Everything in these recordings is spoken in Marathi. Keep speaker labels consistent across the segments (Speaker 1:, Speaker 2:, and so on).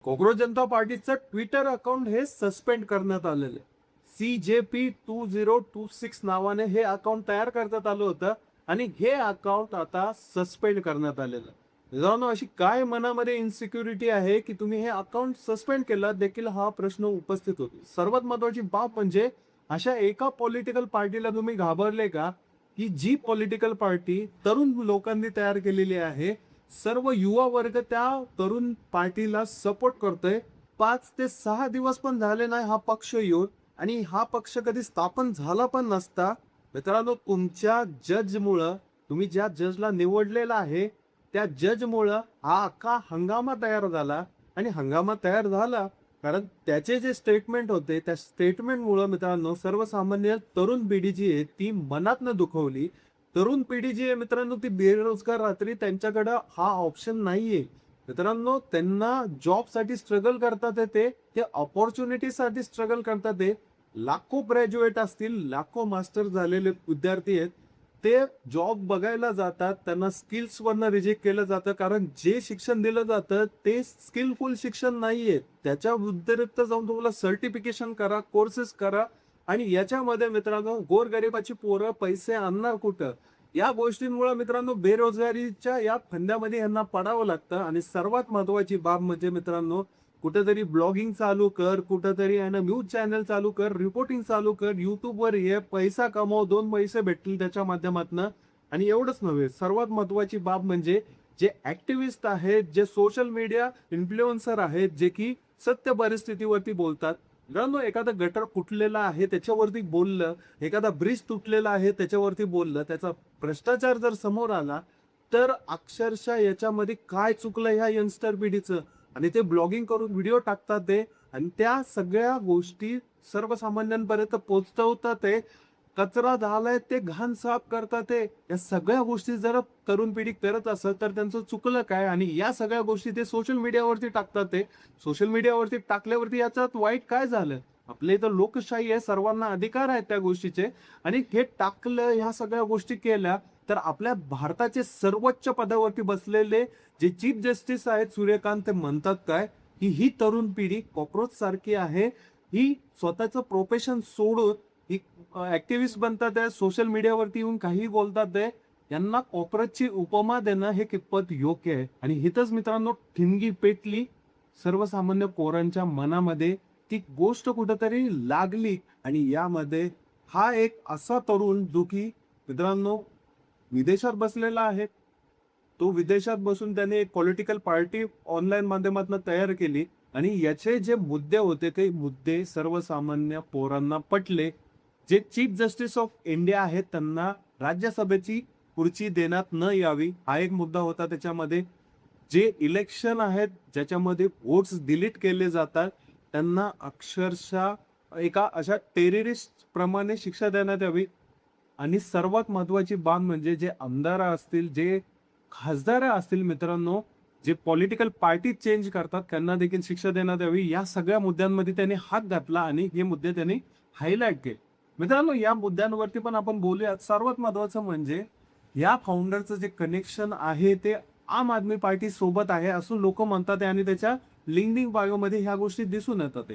Speaker 1: कॉक्रोच जनता पार्टीचं ट्विटर अकाउंट हे सस्पेंड करण्यात आलेलं आहे. CJP2026 नावाने हे अकाउंट तयार करण्यात आलं होतं आणि हे अकाउंट आता सस्पेंड करण्यात आलेलं आहे. मित्रांनो, अशी काय मनामध्ये इन्सिक्युरिटी आहे की तुम्ही हे अकाउंट सस्पेंड केलं देखील हा प्रश्न उपस्थित होतो. सर्वात महत्वाची बाब म्हणजे अशा एका पॉलिटिकल पार्टीला तुम्ही घाबरले का, की जी पॉलिटिकल पार्टी तरुण लोकांनी तयार केलेली आहे. सर्व युवा वर्ग त्या तरुण पार्टीला सपोर्ट करतोय. 5 ते 6 दिवस पण झाले नाही हा पक्ष येऊन, आणि हा पक्ष कधी स्थापन झाला पण नसता. मित्रांनो, तुमच्या जजमुळं, तुम्ही ज्या जजला निवडलेला आहे त्या जजमुळं हा अख्खा हंगामा तयार झाला. आणि हंगामा तयार झाला कारण त्याचे जे स्टेटमेंट होते त्या स्टेटमेंटमुळं मित्रांनो सर्वसामान्य तरुण पिढी जी आहे ती मनातनं दुखवली. तरुण पिढी जी आहे मित्रांनो ती बेरोजगार रात्री, त्यांच्याकडं हा ऑप्शन नाहीये. मित्रांनो, त्यांना जॉबसाठी स्ट्रगल करतात ते अपॉर्च्युनिटीसाठी स्ट्रगल करतात लाखो ग्रॅज्युएट असतील, लाखो मास्टर झालेले विद्यार्थी आहेत. ते जॉब बघायला जातात, त्यांना स्किल्सवरनं रिजेक्ट केलं जातं कारण जे शिक्षण दिलं जातं ते स्किलफुल शिक्षण नाहीये. त्याच्या व्यतिरिक्त जाऊन तुम्हाला सर्टिफिकेशन करा, कोर्सेस करा, आणि याच्यामध्ये मित्रांनो गोरगरिबाची पोरं पैसे आणणार कुठं? या गोष्टींमुळे मित्रांनो बेरोजगारीच्या या फंद्यामध्ये यांना पडावं लागतं. आणि सर्वात महत्वाची बाब म्हणजे मित्रांनो, कुठेतरी ब्लॉगिंग चालू कर, कुठेतरी आहे ना न्यूज चॅनल चालू कर, रिपोर्टिंग चालू कर, युट्यूबवर ये, पैसा कमाव, 2 पैसे भेटतील त्याच्या माध्यमातून. आणि एवढंच नव्हे, सर्वात महत्वाची बाब म्हणजे जे ऍक्टिव्हिस्ट आहेत, जे सोशल मीडिया इन्फ्लुएन्सर आहेत, जे की सत्य परिस्थितीवरती बोलतात. मित्रांनो, एखादा गटर फुटलेला आहे त्याच्यावरती बोललं, एखादा ब्रिज तुटलेला आहे त्याच्यावरती बोललं, त्याचा भ्रष्टाचार जर समोर आला, तर अक्षरशः याच्यामध्ये काय चुकलं ह्या यंगस्टर पिढीचं, आणि ते ब्लॉगिंग करून व्हिडिओ टाकतात आणि त्या सगळ्या गोष्टी सर्वसामान्यांपर्यंत पोहोचवतात कचरा झालाय ते घाण साफ करतात या सगळ्या गोष्टी जर तरुण पिढी करत असेल तर त्यांचं चुकलं काय? आणि या सगळ्या गोष्टी ते सोशल मीडियावरती टाकतात सोशल मीडियावरती टाकल्यावरती याच्यात वाईट काय झालं? आपल्या इथं लोकशाही आहे, सर्वांना अधिकार आहेत त्या गोष्टीचे. आणि हे टाकलं, ह्या सगळ्या गोष्टी केल्या, तर आपल्या भारताचे सर्वोच्च पदावरती बसलेले जे चीफ जस्टिस आहेत सूर्यकांत, ते म्हणतात काय, की ही तरुण पिढी कॉक्रोच सारखी आहे. ही स्वतःचं प्रोफेशन सोडून ही ऍक्टिव्हिस्ट बनतात आहे, सोशल मीडियावरती येऊन काही बोलतात आहे. यांना कॉक्रोचची उपमा देणं हे कितपत योग्य आहे? आणि हिथंच मित्रांनो ठिणगी पेटली सर्वसामान्य पोरांच्या मनामध्ये, ती गोष्ट कुठेतरी लागली. आणि यामध्ये हा एक असा तरुण जो की मित्रांनो विदेशात बसलेला आहे. तो विदेशात बसून त्याने एक पॉलिटिकल पार्टी ऑनलाईन माध्यमातून तयार केली. आणि याचे जे मुद्दे होते ते मुद्दे सर्वसामान्य पोरांना पटले. जे चीफ जस्टिस ऑफ इंडिया आहेत त्यांना राज्यसभेची खुर्ची देण्यात न यावी हा एक मुद्दा होता त्याच्यामध्ये. जे इलेक्शन आहेत ज्याच्यामध्ये वोट्स डिलीट केले जातात त्यांना अक्षरशः एका अशा टेररिस्ट प्रमाणे शिक्षा देण्यात यावी. आणि सर्वात महत्वाची बाब म्हणजे जे आमदार असतील, जे खासदार असतील मित्रांनो, जे पॉलिटिकल पार्टी चेंज करतात त्यांना देखील शिक्षा देण्यात यावी. या सगळ्या मुद्द्यांमध्ये त्यांनी हात घातला आणि हे मुद्दे त्यांनी हायलाइट केले. मित्रांनो, या मुद्द्यांवरती पण आपण बोलूया. सर्वात महत्वाचं म्हणजे या फाउंडरचं जे कनेक्शन आहे ते आम आदमी पार्टी सोबत आहे असं लोक म्हणतात आणि त्याच्या लिंक्डइन बायो मध्ये ह्या गोष्टी दिसून येतात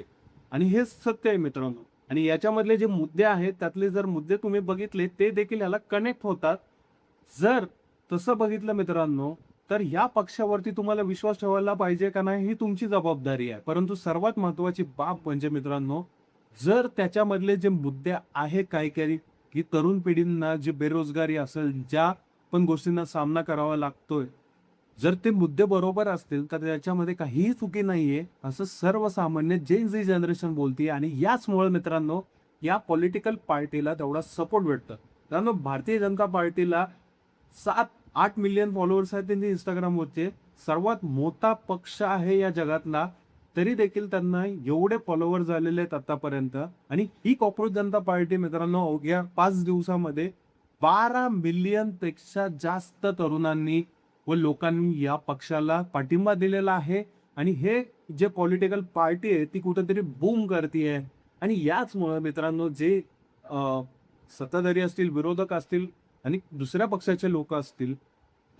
Speaker 1: आणि हे सत्य आहे मित्रांनो. आणि याच्यामधले जे मुद्दे आहेत त्यातले जर मुद्दे तुम्ही बघितले ते देखील याला कनेक्ट होतात. जर तसं बघितलं मित्रांनो, तर या पक्षावरती तुम्हाला विश्वास ठेवायला पाहिजे का नाही ही तुमची जबाबदारी आहे. परंतु सर्वात महत्वाची बाब म्हणजे मित्रांनो, जर त्याच्यामधले जे मुद्दे आहेत काही की तरुण पिढींना जी बेरोजगारी असेल, ज्या पण गोष्टींना सामना करावा लागतोय, जर ते मुद्दे बरोबर असतील तर त्याच्यामध्ये काहीही चुकी नाहीये असं सर्वसामान्य जेन झी जनरेशन बोलते. आणि याचमुळे मित्रांनो या पॉलिटिकल पार्टीला तेवढा सपोर्ट भेटतं. मित्रांनो, भारतीय जनता पार्टीला 7-8 मिलियन फॉलोअर्स आहेत त्यांचे इंस्टाग्रामवरचे. सर्वात मोठा पक्ष आहे या जगातला, तरी देखील त्यांना एवढे फॉलोअर झालेले आहेत आतापर्यंत. आणि ही कॉक्रोच जनता पार्टी मित्रांनो अवघ्या 5 दिवसामध्ये 12 मिलियन पेक्षा जास्त तरुणांनी व लोकांनी या पक्षाला पाठिंबा दिलेला आहे. आणि हे जे पॉलिटिकल पार्टी आहे ती कुठेतरी बूम करते. आणि याचमुळे मित्रांनो जे सत्ताधारी असतील, विरोधक असतील आणि दुसऱ्या पक्षाचे लोक असतील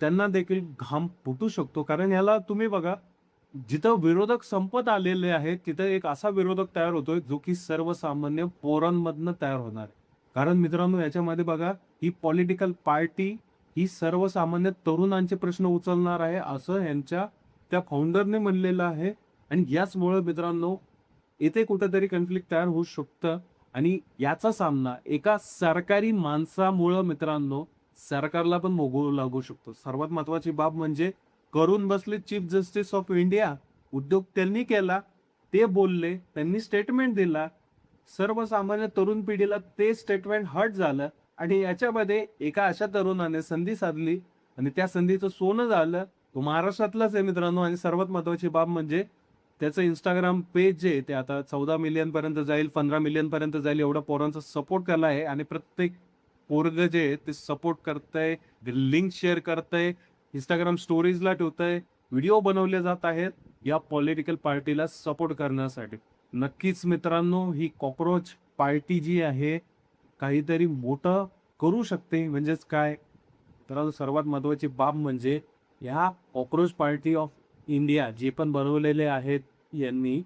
Speaker 1: त्यांना देखील घाम फुटू शकतो. कारण याला तुम्ही बघा, जिथं विरोधक संपत आलेले आहेत, तिथं एक असा विरोधक तयार होतोय, जो की सर्वसामान्य पोरांमधनं तयार होणार आहे. कारण मित्रांनो याच्यामध्ये बघा, ही पॉलिटिकल पार्टी ही सर्वसामान्य तरुणांचे प्रश्न उचलणार आहे, असं यांच्या त्या फाउंडरने म्हणलेलं आहे. आणि याचमुळं मित्रांनो, इथे कुठेतरी कॉन्फ्लिक्ट तयार होऊ शकतं आणि याचा सामना एका सरकारी माणसामुळं मित्रांनो, सरकारला पण भोगावं लागू शकतो. सर्वात महत्त्वाची बाब म्हणजे करून बसले चीफ जस्टिस ऑफ इंडिया. उद्योग त्यांनी केला, ते बोलले, त्यांनी स्टेटमेंट दिला. सर्वसामान्य तरुण पिढीला ते स्टेटमेंट हर्ट झालं आणि याच्यामध्ये एका अशा तरुणाने संधी साधली आणि त्या संधीचं सोनं झालं. तो महाराष्ट्रातलाच आहे मित्रांनो आणि सर्वात महत्त्वाची बाब म्हणजे त्याचं Instagram पेज जे आहे ते आता 14 मिलियन पर्यंत जाईल, 15 मिलियन पर्यंत जाईल एवढा पोरांचा सपोर्ट केला आहे आणि प्रत्येक पोरगं जे आहे ते सपोर्ट करतंय, लिंक शेअर करतंय, Instagram स्टोरीजला ठेवतंय, व्हिडिओ बनवले जात आहेत या पॉलिटिकल पार्टीला सपोर्ट करण्यासाठी. नक्कीच मित्रांनो, ही कॉकरोच पार्टी जी आहे, काहीतरी मोठं करू शकते. म्हणजेच काय? तर सर्वात महत्त्वाची बाब म्हणजे ह्या कॉकरोच पार्टी ऑफ इंडिया जे पण बनवलेले आहेत यांनी,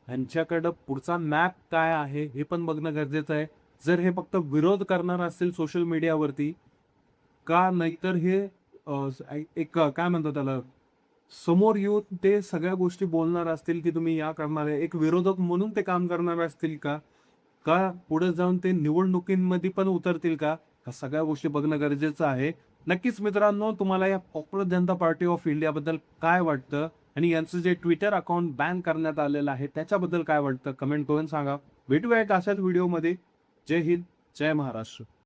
Speaker 1: ह्यांच्याकडं पुढचा मॅप काय आहे हे पण बघणं गरजेचं आहे. जर हे फक्त विरोध करणार असतील सोशल मीडियावरती का नाहीतर हे एक काय म्हणतात त्याला समोर येऊन ते सगळ्या गोष्टी बोलणार असतील की तुम्ही या करणार आहे. एक विरोधक म्हणून ते काम करणार असतील का? का पुढे जाऊन ते निवडणुकींमध्ये पण उतरतील का? ह्या सगळ्या गोष्टी बघणं गरजेचं आहे. नक्कीच मित्रांनो, तुम्हाला या कॉकरोच जनता पार्टी ऑफ इंडियाबद्दल काय वाटतं? आणि यांचं जे ट्विटर अकाउंट बॅन करण्यात आलेलं आहे त्याच्याबद्दल काय वाटतं? कमेंट करून सांगा. भेटूया एक अशाच व्हिडिओमध्ये. जय हिंद, जय महाराष्ट्र.